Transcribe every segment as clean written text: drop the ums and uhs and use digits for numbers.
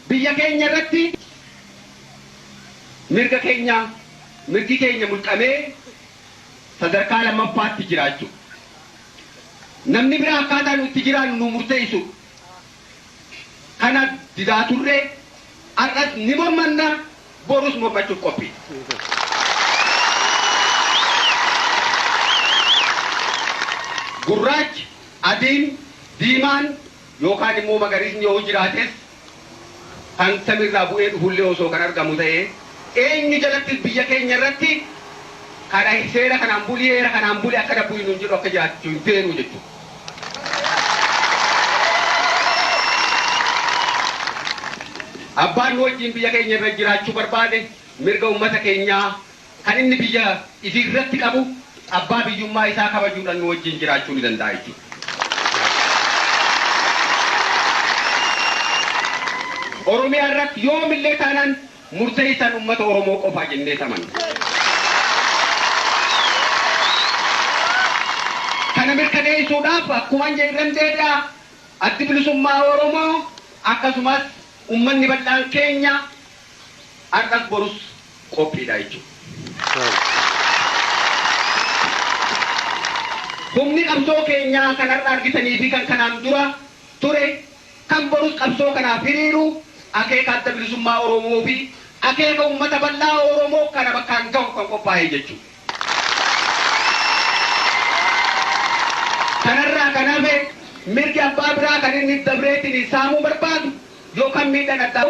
biyya keenya irratti mirgi keenya mulqamee sadarkaa lammaffaatti jiraachuu. Namni biraa akkaataa nuti jiraannu nu murteessu. Kana didaa turre har'as ni mormanna borus mormachuuf qophii. Gurraachi, adiin, diimaan yookaan immoo magariisni yoo jiraates kan samirraa bu'ee dhufullee osoo kan argamu ta'ee eenyu jalatti biyya keenya irratti kana seera kanaan bulii heera kanaan bulii akka dabbu hin jedhu akka jiraachuu hin feenu jechuudha. Abbaan wajjin biyya keenya irra jiraachuu barbaade mirga uummata keenyaa kan inni biyya irratti qabu abbaa biyyummaa isaa kabajuudhaan nu wajjin jiraachuu ni danda'a jechuudha. Oromiyaa irratti yoomillee taanaan murteessan uummata Oromoo qofaa jennee taman. Kana mirkaneessuudhaaf akkuma jedhan deedhaa addi bilisummaa Oromoo akkasumas ummanni bal'aan keenya har'as borus qophiidha jechuudha. Humni qabsoo keenyaa kan har'a argitanii fi kan kanaan dura ture kan borus qabsoo kanaaf hiriiru akeeka adda bilisummaa Oromoo fi akeeka ummata bal'aa Oromoo kana bakkaan gahu kan qophaa'e jechuudha. Kanarraa kan hafe mirgi abbaa biraa kan inni dabreetiin saamuu barbaadu yookaan miidhaan addaa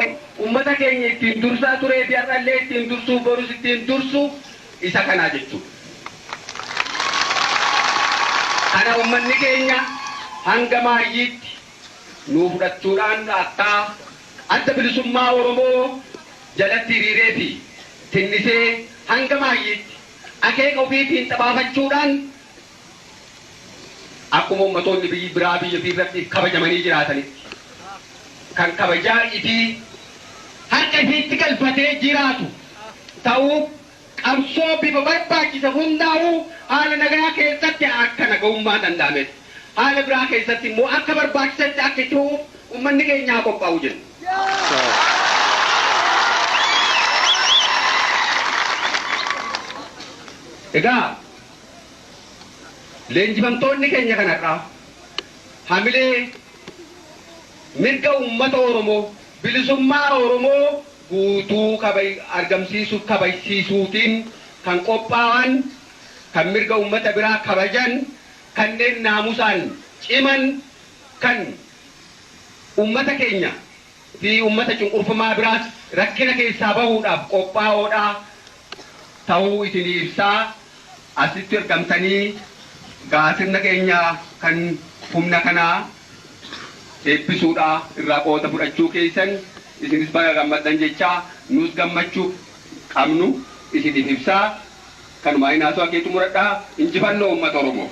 ummata keenya ittiin dursaa turee fi har'allee ittiin dursuu borus ittiin dursuu isa kanaa jechuudha. Kana ummanni keenya hanga maayyiitti nuu fudhachuudhaan akka adda bilisummaa Oromoo jalatti hiriiree fi tinnisee hanga maayyiitti akeeka ofiitiin xabaafachuudhaan akkuma ummatoonni biraa biyya irratti kabajamanii jiraatanitti kan kabajaa ifi harka ifiitti galfatee jiraatu ta'uu qabsoo bifa barbaachisa hundaa'uu haala nagaa keessatti akka nagahummaa danda'ametti haala biraa keessatti immoo akka barbaachisatti akka itti ummanni keenya qophaa'u jenna. Egaa leenjifamtoonni keenya kanarraa hamilee mirga uummata Oromoo bilisummaa Oromoo guutuu argamsiisuuf kabajsiisuutiin kan qophaa'an kan mirga uummata biraa kabajan kanneen naamusaan ciman kan uummata keenya fi uummata cunqurfamaa biraas rakkina keessaa bahuudhaaf qophaa'oodha ta'uu isin ibsaa asitti argamtanii gaasirna keenya kan humna kanaa eebbisuudha irraa qooda fudhachuu keessan isinis baga gammaddan jechaa nus gammachuu qabnu isiniif ibsaa kanuma inaasoo akeetu muradhaa injifannoo uummata Oromoo.